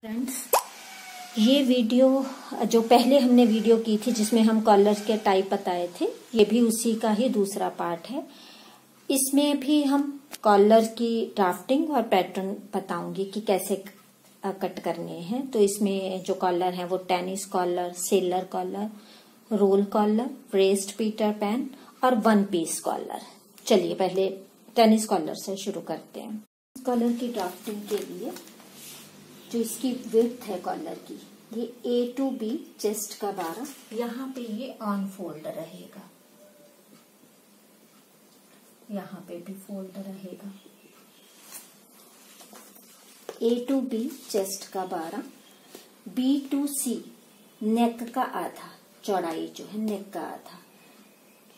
Friends, ये video जो पहले हमने वीडियो की थी जिसमें हम कॉलर्स के टाइप बताए थे, ये भी उसी का ही दूसरा पार्ट है। इसमें भी हम कॉलर की ड्राफ्टिंग और पैटर्न बताऊंगी कि कैसे कट करने हैं। तो इसमें जो कॉलर हैं वो tennis collar, sailor collar, roll collar, raised Peter Pan और वन पीस कॉलर। चलिए पहले टेनिस कॉलर से शुरू करते हैं। कॉलर की ड्राफ्टिंग के लिए जो इसकी विड्थ है कॉलर की, ये A to B चेस्ट का 12, यहाँ पे ये ऑन फोल्ड रहेगा, यहाँ पे भी फोल्ड रहेगा। A to B चेस्ट का 12, B to C नेक का आधा, चौड़ाई जो है नेक का आधा,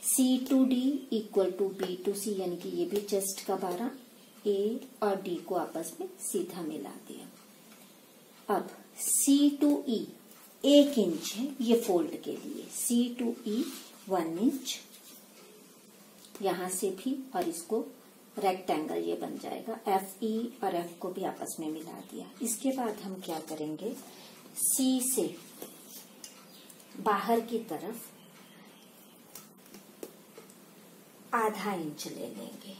C to D equal to B to C, यानी कि ये भी चेस्ट का 12, A और D को आपस में सीधा मिला दिया। अब C to E 1 इंच है ये फोल्ड के लिए, C to E 1 इंच, यहां से भी, और इसको रेक्टेंगल ये बन जाएगा। F E और F को भी आपस में मिला दिया। इसके बाद हम क्या करेंगे, C से बाहर की तरफ आधा इंच ले लेंगे,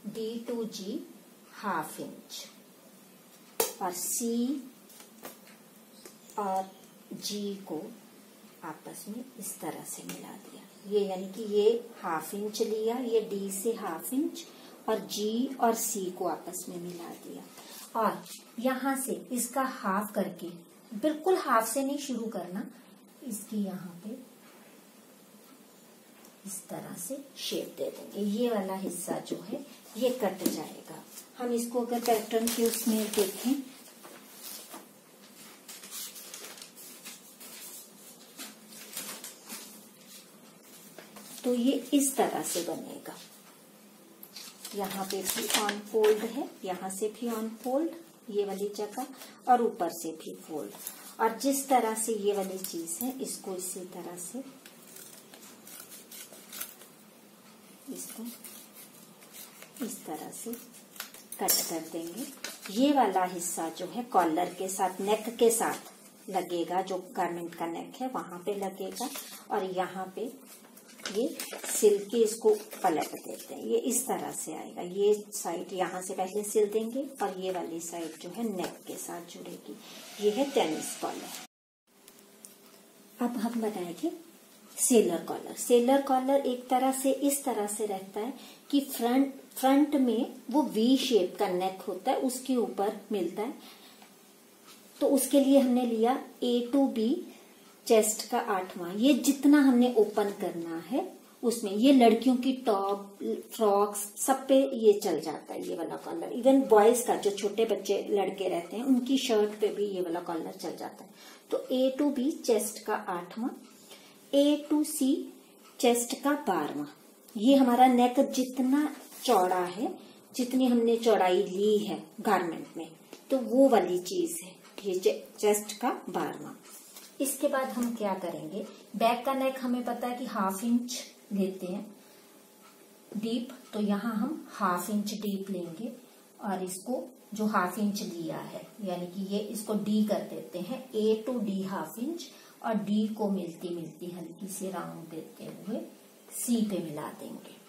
D to G ½ इंच, और C और G को आपस में इस तरह से मिला दिया। ये यानी कि ये ½ इंच लिया, ये D से ½ इंच, और G और C को आपस में मिला दिया। और यहां से इसका हाफ करके, बिल्कुल हाफ से नहीं शुरू करना, इसकी यहाँ पे इस तरह से शेप दे देंगे। ये वाला हिस्सा जो है ये कट जाएगा। हम इसको अगर पैटर्न के उसमें देखें तो ये इस तरह से बनेगा। यहाँ पे भी ऑन फोल्ड है, यहाँ से भी ऑन फोल्ड, ये वाली जगह, और ऊपर से भी फोल्ड। और जिस तरह से ये वाली चीज है, इसको इसी तरह से इसको इस तरह से कट कर देंगे। ये वाला हिस्सा जो है कॉलर के साथ, नेक के साथ लगेगा, जो गारमेंट का नेक है वहां पे लगेगा, और यहाँ पे ये सिल के इसको पलट देते हैं। ये इस तरह से आएगा। ये साइड यहाँ से पहले सिल देंगे, और ये वाली साइड जो है नेक के साथ जुड़ेगी। ये है टेनिस कॉलर। अब हम बनाएंगे सेलर कॉलर। सेलर कॉलर एक तरह से इस तरह से रहता है कि फ्रंट में वो वी शेप का नेक होता है, उसके ऊपर मिलता है। तो उसके लिए हमने लिया A to B चेस्ट का 8वां। ये जितना हमने ओपन करना है उसमें, ये लड़कियों की टॉप, फ्रॉक्स, सब पे ये चल जाता है ये वाला कॉलर। इवन बॉयज का, जो छोटे बच्चे लड़के रहते हैं, उनकी शर्ट पे भी ये वाला कॉलर चल जाता है। तो A to B चेस्ट का 8वां, A to C चेस्ट का 12वां। ये हमारा नेक जितना चौड़ा है, जितनी हमने चौड़ाई ली है गारमेंट में, तो वो वाली चीज है ये चेस्ट का 12वां। इसके बाद हम क्या करेंगे, बैक का नेक हमें पता है कि ½ इंच लेते हैं डीप, तो यहाँ हम ½ इंच डीप लेंगे, और इसको जो ½ इंच लिया है, यानी कि ये इसको D कर देते हैं, A to D ½ इंच, और D को मिलती मिलती हल्की सी राउंड देते हुए C पे मिला देंगे।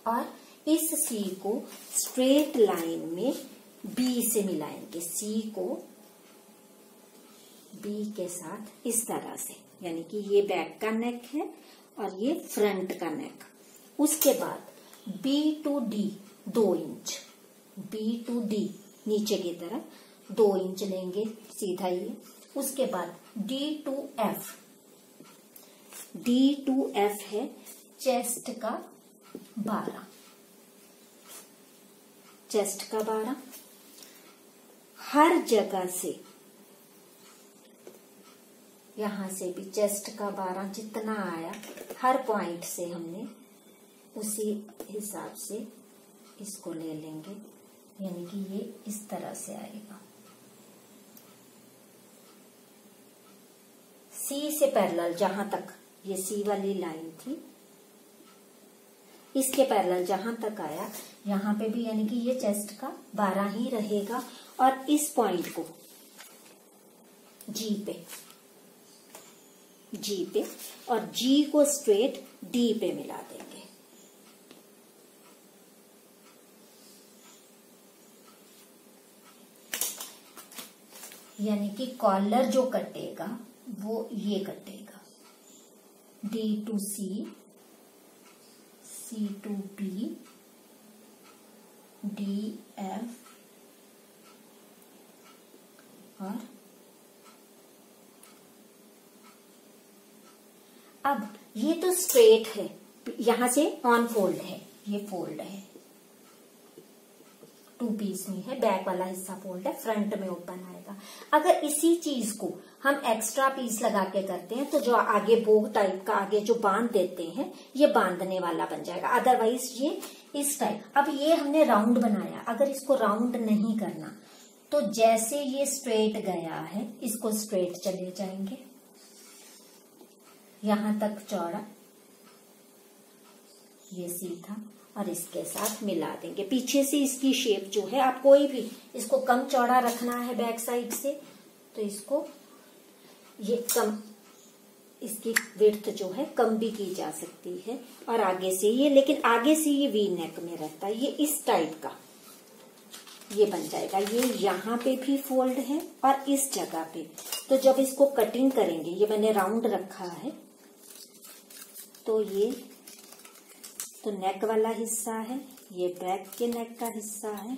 और इस C को स्ट्रेट लाइन में B से मिलाएंगे, C को B के साथ इस तरह से, यानी कि ये बैक का नेक है और ये फ्रंट का नेक। उसके बाद B to D 2 inch, B to D नीचे की तरफ 2 इंच लेंगे सीधा ये। उसके बाद D to F, D to F है चेस्ट का 12, चेस्ट का 12। हर जगह से, यहां से भी चेस्ट का 12 जितना आया, हर पॉइंट से हमने उसी हिसाब से इसको ले लेंगे, यानी कि ये इस तरह से आएगा। C से पैरेलल, जहां तक ये C वाली लाइन थी, इसके पैरेलल जहां तक आया यहाँ पे भी, यानी कि ये चेस्ट का 12 ही रहेगा। और इस पॉइंट को जी पे और जी को स्ट्रेट डी पे मिला देंगे। यानी कि कॉलर जो कटेगा वो ये कटेगा, D to C, C to B, D F और अब ये तो स्ट्रेट है, यहां से ऑन फोल्ड है, ये फोल्ड है, 2 पीस में है, बैक वाला हिस्सा फोल्ड है, फ्रंट में ओपन आएगा। अगर इसी चीज को हम एक्स्ट्रा पीस लगा के करते हैं तो जो आगे बोग टाइप का आगे जो बांध देते हैं ये बांधने वाला बन जाएगा, अदरवाइज ये इस टाइप। अब ये हमने राउंड बनाया, अगर इसको राउंड नहीं करना तो जैसे ये स्ट्रेट गया है इसको स्ट्रेट चले जाएंगे, यहां तक चौड़ा, ये सीधा और इसके साथ मिला देंगे। पीछे से इसकी शेप जो है, आप कोई भी इसको कम चौड़ा रखना है बैक साइड से तो इसको ये कम, इसकी विड्थ जो है कम भी की जा सकती है। और आगे से ये, लेकिन आगे से ये वी नेक में रहता है, ये इस टाइप का ये बन जाएगा। ये यहाँ पे भी फोल्ड है और इस जगह पे, तो जब इसको कटिंग करेंगे, ये मैंने राउंड रखा है, तो ये तो नेक वाला हिस्सा है, ये बैक के नेक का हिस्सा है।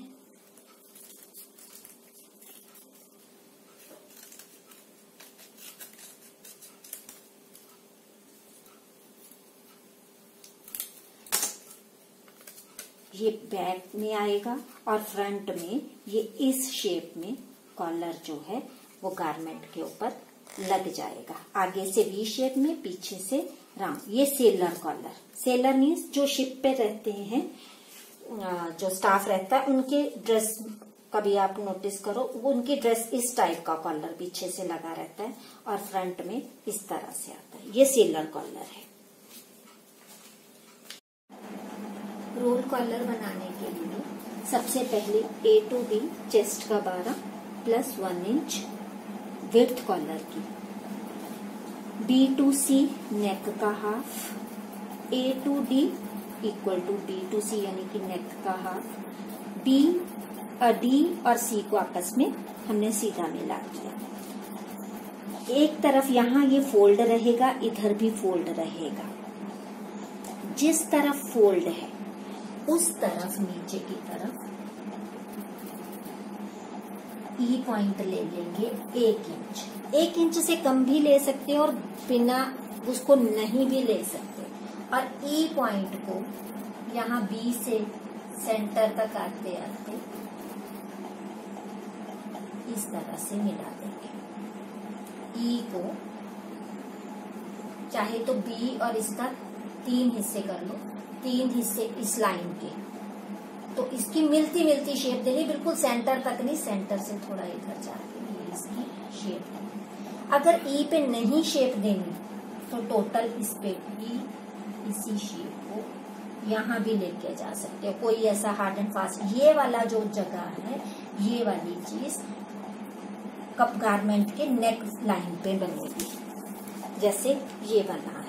ये बैक में आएगा और फ्रंट में ये इस शेप में कॉलर जो है वो गारमेंट के ऊपर लग जाएगा, आगे से वी शेप में, पीछे से राउंड। ये सेलर कॉलर, सेलर मीन्स जो शिप पे रहते हैं, जो स्टाफ रहता है उनके ड्रेस, कभी आप नोटिस करो वो उनकी ड्रेस इस टाइप का कॉलर पीछे से लगा रहता है और फ्रंट में इस तरह से आता है, ये सेलर कॉलर है। रोल कॉलर बनाने के लिए सबसे पहले A to B चेस्ट का 12 प्लस 1 इंच विड्थ कॉलर की, B to C नेक का half, A to D equal to B to C यानी कि नेक का हाफ, D और C को आपस में हमने सीधा मिला दिया। एक तरफ यहाँ ये फोल्ड रहेगा, इधर भी फोल्ड रहेगा, जिस तरफ फोल्ड है उस तरफ नीचे की तरफ ई पॉइंट ले लेंगे 1 इंच, 1 इंच से कम भी ले सकते हैं और बिना उसको नहीं भी ले सकते। और ई पॉइंट को यहाँ बी से सेंटर तक आते आते इस तरह से मिला देंगे। ई को चाहे तो बी और इसका 3 हिस्से कर लो, 3 हिस्से इस लाइन के, तो इसकी मिलती मिलती शेप देनी, बिल्कुल सेंटर तक नहीं, सेंटर से थोड़ा इधर जाके ये इसकी शेप देनी। अगर ई पे नहीं शेप देनी तो टोटल इस पे ई इसी शेप को यहाँ भी लेके जा सकते हो, कोई ऐसा हार्ड एंड फास्ट। ये वाला जो जगह है, ये वाली चीज कप गारमेंट के नेक लाइन पे बनेगी, जैसे ये बना है।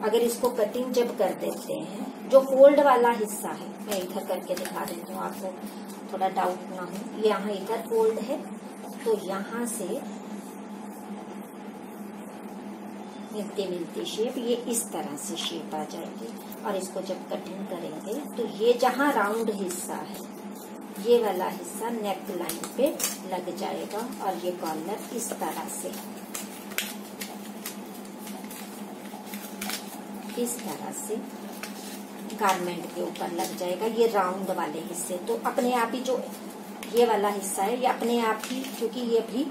अगर इसको कटिंग जब कर देते हैं, जो फोल्ड वाला हिस्सा है, मैं इधर करके दिखा देती हूँ आपको, थोड़ा डाउट ना हो, यहाँ इधर फोल्ड है तो यहाँ से मिलती मिलती शेप ये इस तरह से शेप आ जाएगी। और इसको जब कटिंग करेंगे तो ये जहाँ राउंड हिस्सा है, ये वाला हिस्सा नेक लाइन पे लग जाएगा और ये कॉलर इस तरह से गारमेंट के ऊपर लग जाएगा, ये राउंड वाले हिस्से। तो अपने आप ही जो ये वाला हिस्सा है ये अपने आप ही, क्योंकि ये भी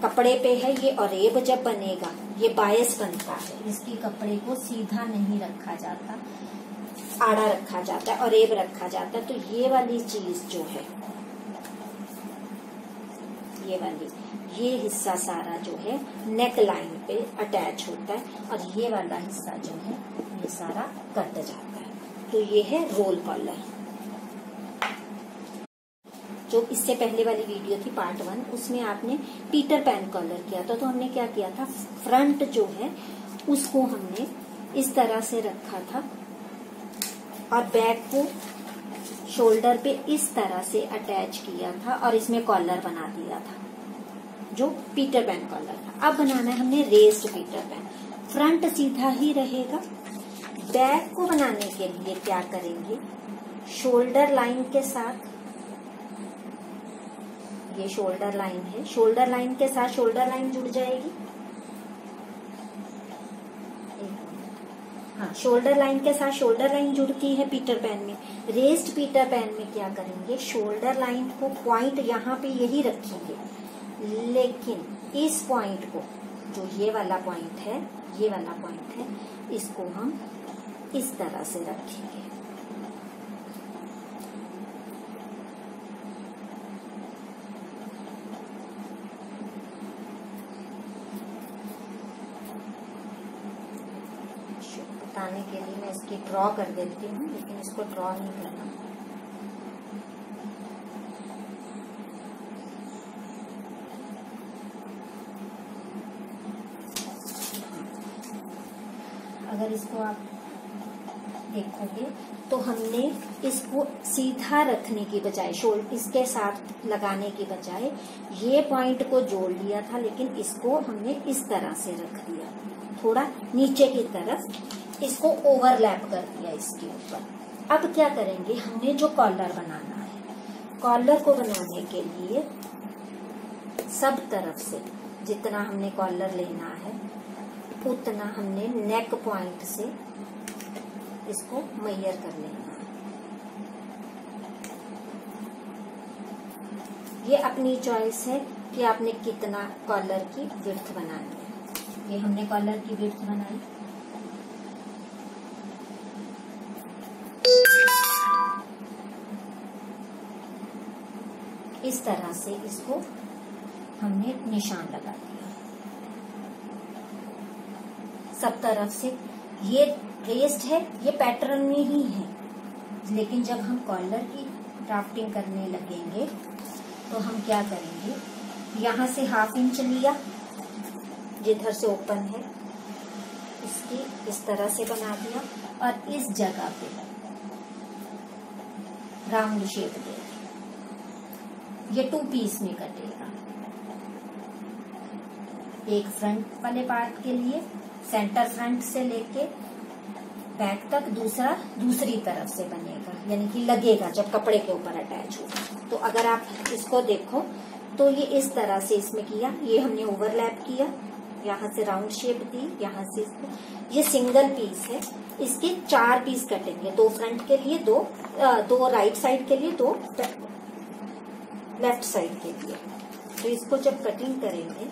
कपड़े पे है, ये अरेब जब बनेगा ये बायस बनता है, इसकी कपड़े को सीधा नहीं रखा जाता, आड़ा रखा जाता है, अरेब रखा जाता है। तो ये वाली चीज जो है ये हिस्सा सारा जो है नेक लाइन पे अटैच होता है और ये वाला हिस्सा जो है ये सारा कट जाता है। तो ये है रोल कॉलर। जो इससे पहले वाली वीडियो थी पार्ट 1, उसमें आपने पीटर पैन कॉलर किया था। तो हमने क्या किया था, फ्रंट जो है उसको हमने इस तरह से रखा था और बैक को शोल्डर पे इस तरह से अटैच किया था और इसमें कॉलर बना दिया था जो पीटर पैन कॉलर था। अब बनाना है हमने रेस्ड पीटर पैन। फ्रंट सीधा ही रहेगा। बैक को बनाने के लिए क्या करेंगे, शोल्डर लाइन के साथ, ये शोल्डर लाइन है, शोल्डर लाइन के साथ शोल्डर लाइन जुड़ जाएगी। हाँ, शोल्डर लाइन के साथ शोल्डर लाइन जुड़ती है पीटर पैन में। रेस्ड पीटर पैन में क्या करेंगे, शोल्डर लाइन को पॉइंट यहाँ पे यही रखेंगे, लेकिन इस पॉइंट को, जो ये वाला पॉइंट है, ये वाला पॉइंट है, इसको हम इस तरह से रखेंगे। बताने के लिए मैं इसकी ड्रॉ कर देती हूँ, लेकिन इसको ड्रॉ नहीं करना। अगर इसको आप देखोगे तो हमने इसको सीधा रखने की बजाय, इसके साथ लगाने की बजाय ये पॉइंट को जोड़ लिया था, लेकिन इसको हमने इस तरह से रख दिया, थोड़ा नीचे की तरफ इसको ओवरलैप कर दिया इसके ऊपर। अब क्या करेंगे, हमने जो कॉलर बनाना है, कॉलर को बनाने के लिए सब तरफ से जितना हमने कॉलर लेना है उतना हमने नेक पॉइंट से इसको मेजर कर लेना है। ये अपनी चॉइस है कि आपने कितना कॉलर की विड्थ बनानी है। ये हमने कॉलर की विड्थ बनाई। इस तरह से इसको हमने निशान लगा दिया सब तरफ से। ये रेस्ड है, ये पैटर्न में ही है, लेकिन जब हम कॉलर की ड्राफ्टिंग करने लगेंगे तो हम क्या करेंगे, यहाँ से 1/2 इंच लिया, जिधर से ओपन है इसकी इस तरह से बना दिया और इस जगह पे राउंड शेप दे। ये 2 पीस में कटेगा, एक फ्रंट वाले पार्ट के लिए सेंटर फ्रंट से लेके बैक तक, दूसरा दूसरी तरफ से बनेगा, यानी कि लगेगा जब कपड़े के ऊपर अटैच होगा। तो अगर आप इसको देखो तो ये इस तरह से इसमें किया, ये हमने ओवरलैप किया, यहाँ से राउंड शेप दी, यहाँ से इसको। ये सिंगल पीस है, इसके 4 पीस कटेंगे, 2 फ्रंट के लिए, 2 राइट साइड के लिए, 2 लेफ्ट साइड के लिए। तो इसको जब कटिंग करेंगे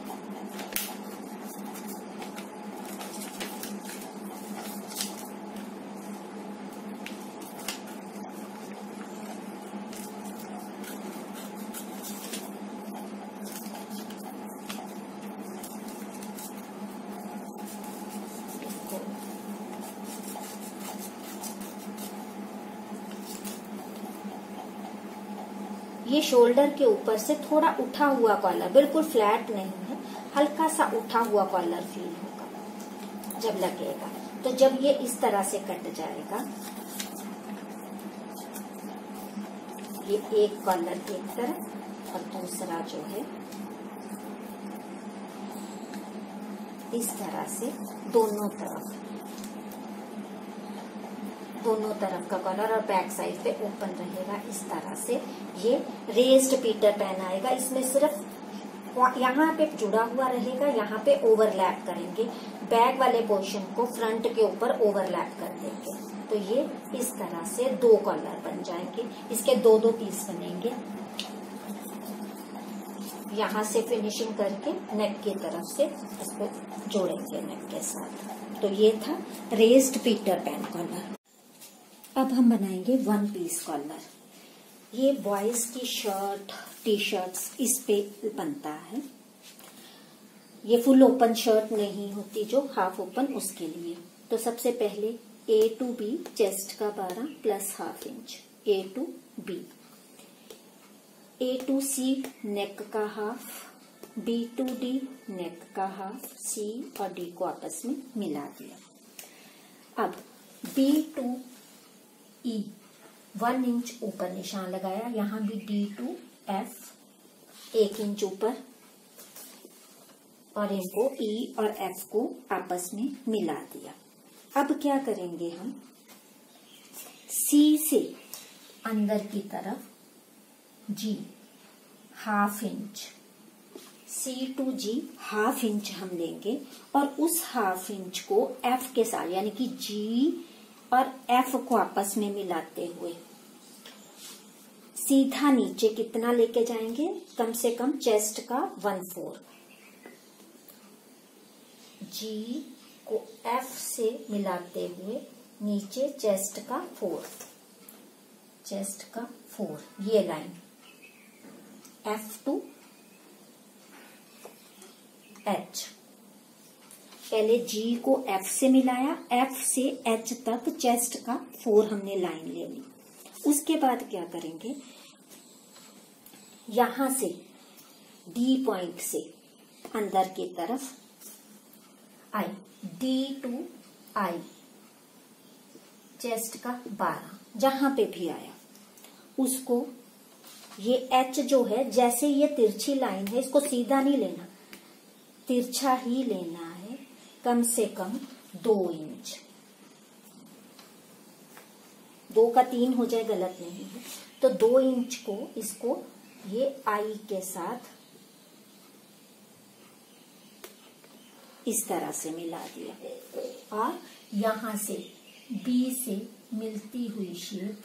ये शोल्डर के ऊपर से थोड़ा उठा हुआ कॉलर, बिल्कुल फ्लैट नहीं है, हल्का सा उठा हुआ कॉलर फील होगा जब लगेगा। तो जब ये इस तरह से कट जाएगा, ये एक कॉलर एक तरफ और दूसरा जो है इस तरह से दोनों तरफ का कॉलर और बैक साइड पे ओपन रहेगा। इस तरह से ये रेस्ड पीटर पैन आएगा। इसमें सिर्फ यहाँ पे जुड़ा हुआ रहेगा, यहाँ पे ओवरलैप करेंगे, बैक वाले पोर्शन को फ्रंट के ऊपर ओवरलैप कर देंगे। तो ये इस तरह से 2 कॉलर बन जाएंगे। इसके 2-2 पीस बनेंगे। यहाँ से फिनिशिंग करके नेक की तरफ से इसको जोड़ेंगे नेक के साथ। तो ये था रेस्ड पीटर पैन कॉलर। अब हम बनाएंगे 1 पीस कॉलर। ये बॉयज की शर्ट, टी शर्ट्स इस पे बनता है। ये फुल ओपन शर्ट नहीं होती, जो हाफ ओपन, उसके लिए। तो सबसे पहले A to B चेस्ट का 12 plus half inch, A to B। A to C neck का हाफ, B to D नेक का हाफ, C और D को आपस में मिला दिया। अब B to E 1 इंच ऊपर निशान लगाया, यहां भी D to F 1 इंच ऊपर, और इनको E और F को आपस में मिला दिया। अब क्या करेंगे हम, C से अंदर की तरफ G half inch, C to G half inch हम लेंगे, और उस हाफ इंच को F के साथ यानी कि G और F को आपस में मिलाते हुए सीधा नीचे कितना लेके जाएंगे, कम से कम चेस्ट का 1/4। G को F से मिलाते हुए नीचे चेस्ट का 4, ये लाइन F to H। पहले G को F से मिलाया, F से H तक चेस्ट का 4 हमने लाइन ले ली। उसके बाद क्या करेंगे, यहां से D पॉइंट से अंदर की तरफ I, D to I chest का 12, जहां पे भी आया उसको, ये H जो है, जैसे ये तिरछी लाइन है, इसको सीधा नहीं लेना, तिरछा ही लेना है, कम से कम 2 इंच। 2 का 3 हो जाए गलत नहीं है, तो 2 इंच को इसको ये I के साथ इस तरह से मिला दिया, और यहां से B से मिलती हुई शेप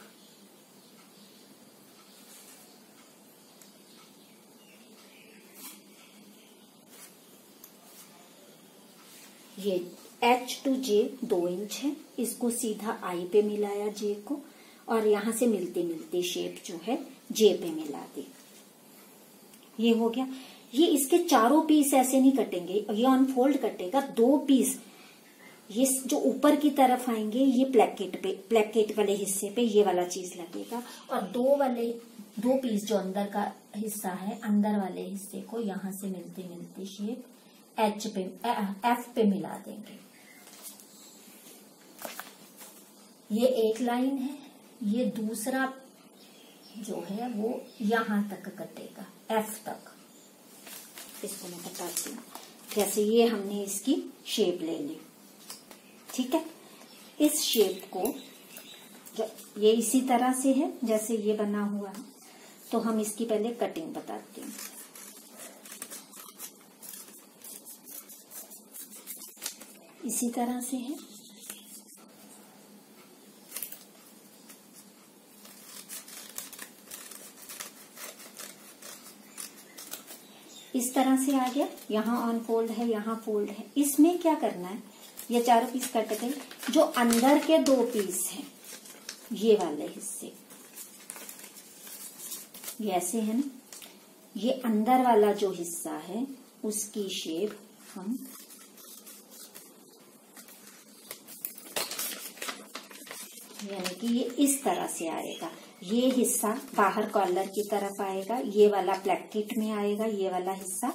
ये H to J 2 इंच है, इसको सीधा I पे मिलाया J को, और यहां से मिलती मिलती शेप जो है J पे मिला दी। ये हो गया। ये इसके चारों पीस ऐसे नहीं कटेंगे, ये अनफोल्ड कटेगा, 2 पीस ये जो ऊपर की तरफ आएंगे, ये प्लेकेट वाले हिस्से पे ये वाला चीज लगेगा, और 2 पीस जो अंदर का हिस्सा है, अंदर वाले हिस्से को यहां से मिलती मिलती शेप F पे मिला देंगे। ये एक लाइन है, ये दूसरा जो है वो यहां तक कटेगा, F तक। इसको मैं बताती हूँ, जैसे ये हमने इसकी शेप ले ली, ठीक है। इस शेप को ये इसी तरह से है जैसे ये बना हुआ है, तो हम इसकी पहले कटिंग बताते हैं। इसी तरह से है, इस तरह से आ गया, यहाँ ऑन फोल्ड है, यहाँ फोल्ड है। इसमें क्या करना है, ये चारों पीस कट गए, जो अंदर के 2 पीस हैं, ये वाले हिस्से ये ऐसे है ना, ये अंदर वाला जो हिस्सा है उसकी शेप हम यानी कि ये इस तरह से आएगा। ये हिस्सा बाहर कॉलर की तरफ आएगा, ये वाला प्लेकेट में आएगा, ये वाला हिस्सा,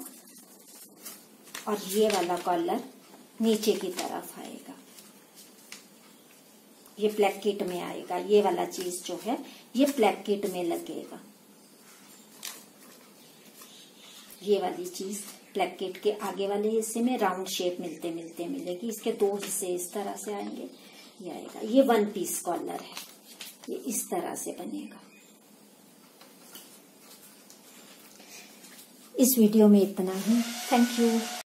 और ये वाला कॉलर नीचे की तरफ आएगा, ये प्लेकेट में आएगा। ये वाला चीज जो है ये प्लेकेट में लगेगा, ये वाली चीज प्लेकेट के आगे वाले हिस्से में राउंड शेप मिलते मिलते मिलेगी। इसके 2 हिस्से इस तरह से आएंगे, ये आएगा। ये 1 पीस कॉलर है, ये इस तरह से बनेगा। इस वीडियो में इतना ही। Thank you.